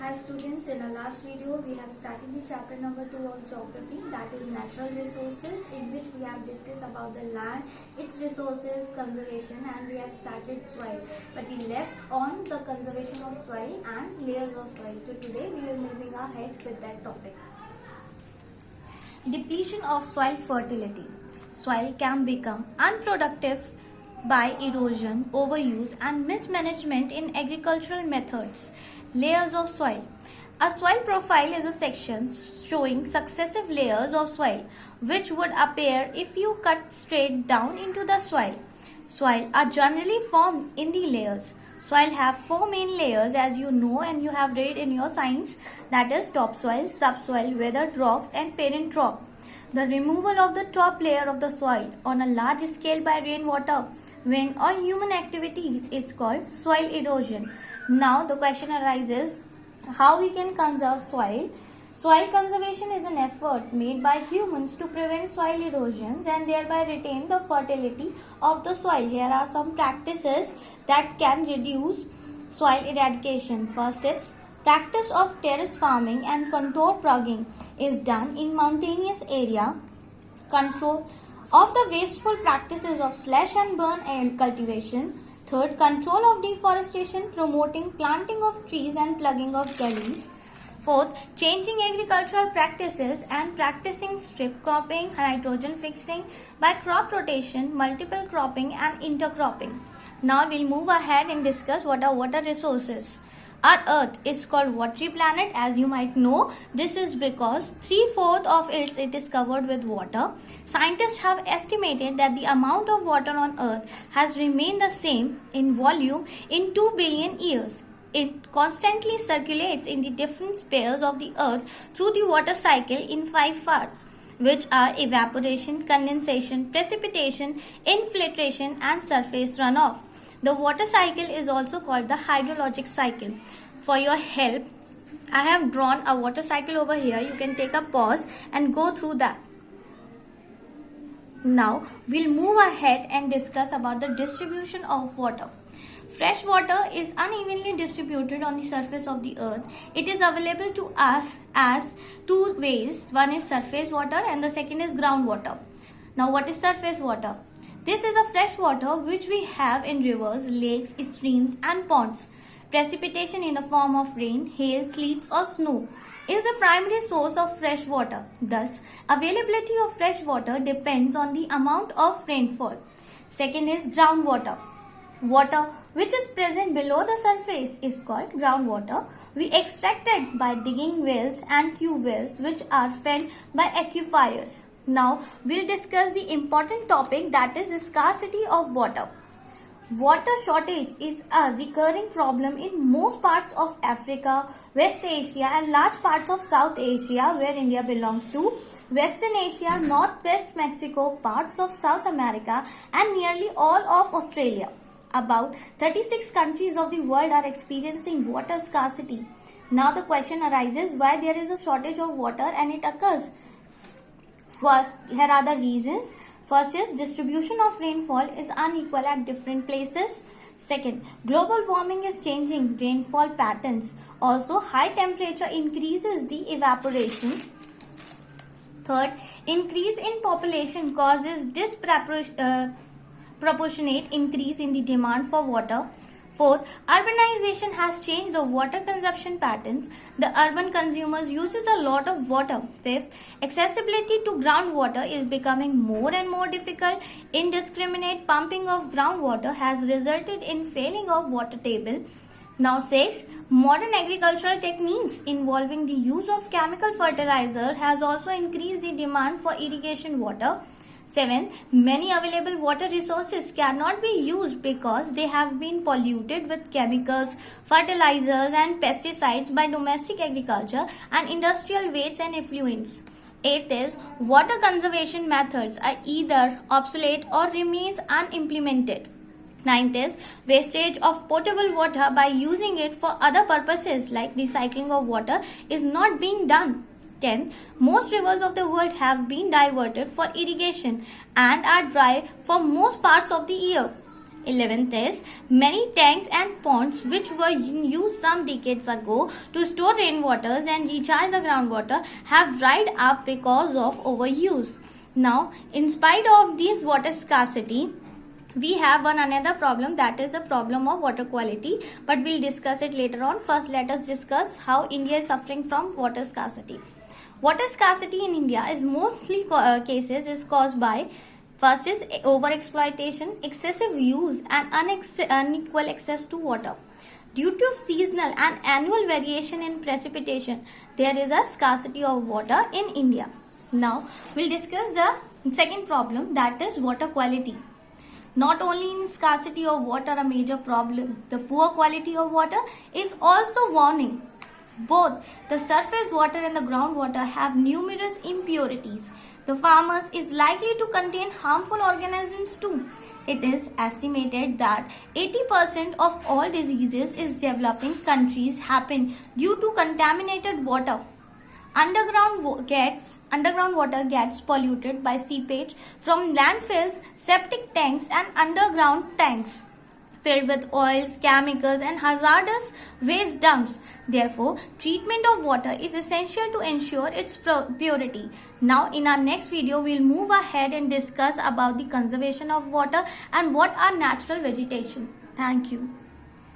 Hi students, in our last video we have started the chapter number 2 of geography, that is natural resources, in which we have discussed about the land, its resources, conservation, and we have started soil. But we left on the conservation of soil and layers of soil. So today we will moving ahead with that topic. Depletion of soil fertility. Soil can become unproductive by erosion, overuse, and mismanagement in agricultural methods. Layers of soil. A soil profile is a section showing successive layers of soil which would appear if you cut straight down into the soil. Soil are generally formed in the layers. Soil have four main layers, as you know and you have read in your science, that is topsoil, subsoil, weathered rocks, and parent rock. The removal of the top layer of the soil on a large scale by rainwater, wind, or human activities is called soil erosion. Now the question arises, how we can conserve soil? Soil conservation is an effort made by humans to prevent soil erosions and thereby retain the fertility of the soil. Here are some practices that can reduce soil eradication. First is practice of terrace farming and contour pruning is done in mountainous area. Control of the wasteful practices of slash and burn and cultivation. Third, control of deforestation, promoting planting of trees and plugging of gullies. Fourth, changing agricultural practices and practicing strip cropping, nitrogen fixing by crop rotation, multiple cropping, and intercropping. Now we'll move ahead and discuss what are water resources. Our earth is called watery planet, as you might know. This is because 3/4 of it is covered with water. Scientists have estimated that the amount of water on earth has remained the same in volume in 2 billion years. It constantly circulates in the different spheres of the earth through the water cycle in 5 parts, which are evaporation, condensation, precipitation, infiltration, and surface runoff. The water cycle is also called the hydrologic cycle. For your help, I have drawn a water cycle over here. You can take a pause and go through that. Now, we'll move ahead and discuss about the distribution of water. Fresh water is unevenly distributed on the surface of the earth. It is available to us as two ways. One is surface water and the second is groundwater. Now, what is surface water? This is a fresh water which we have in rivers, lakes, streams, and ponds. Precipitation in the form of rain, hail, sleets, or snow is the primary source of fresh water. Thus, availability of fresh water depends on the amount of rainfall. Second is groundwater. Water which is present below the surface is called groundwater. We extract it by digging wells and tube wells which are fed by aquifers. Now we'll discuss the important topic, that is scarcity of water. Water shortage is a recurring problem in most parts of Africa, West Asia, and large parts of South Asia, where India belongs to, Western Asia, Northwest Mexico, parts of South America, and nearly all of Australia. About 36 countries of the world are experiencing water scarcity. Now the question arises, why there is a shortage of water and it occurs? First, here are the reasons. First is distribution of rainfall is unequal at different places. Second, global warming is changing rainfall patterns. Also, high temperature increases the evaporation. Third, increase in population causes disproportionate increase in the demand for water. Fourth, urbanization has changed the water consumption patterns. The urban consumers uses a lot of water. Fifth, accessibility to groundwater is becoming more and more difficult. Indiscriminate pumping of groundwater has resulted in failing of water table. Now sixth, modern agricultural techniques involving the use of chemical fertilizer has also increased the demand for irrigation water. 7. Many available water resources cannot be used because they have been polluted with chemicals, fertilizers, and pesticides by domestic agriculture and industrial wastes and effluents. 8 is water conservation methods are either obsolete or remains unimplemented. 9th is wastage of potable water by using it for other purposes like recycling of water is not being done. 10. Most rivers of the world have been diverted for irrigation and are dry for most parts of the year. 11th is many tanks and ponds which were in use some decades ago to store rainwaters and recharge the groundwater have dried up because of overuse. Now, in spite of this water scarcity, we have one another problem, that is the problem of water quality, but we'll discuss it later on. First, let us discuss how India is suffering from water scarcity. Water scarcity in India is mostly cases is caused by, first is overexploitation, excessive use and unequal access to water. Due to seasonal and annual variation in precipitation, there is a scarcity of water in India. Now, we'll discuss the second problem, that is water quality. Not only in scarcity of water a major problem, the poor quality of water is also warning. Both the surface water and the groundwater have numerous impurities. The farmers is likely to contain harmful organisms too. It is estimated that 80% of all diseases in developing countries happen due to contaminated water. Underground water gets polluted by seepage from landfills, septic tanks and underground tanks filled with oils, chemicals and hazardous waste dumps. Therefore, treatment of water is essential to ensure its purity. Now, in our next video, we will move ahead and discuss about the conservation of water and what are natural vegetation. Thank you.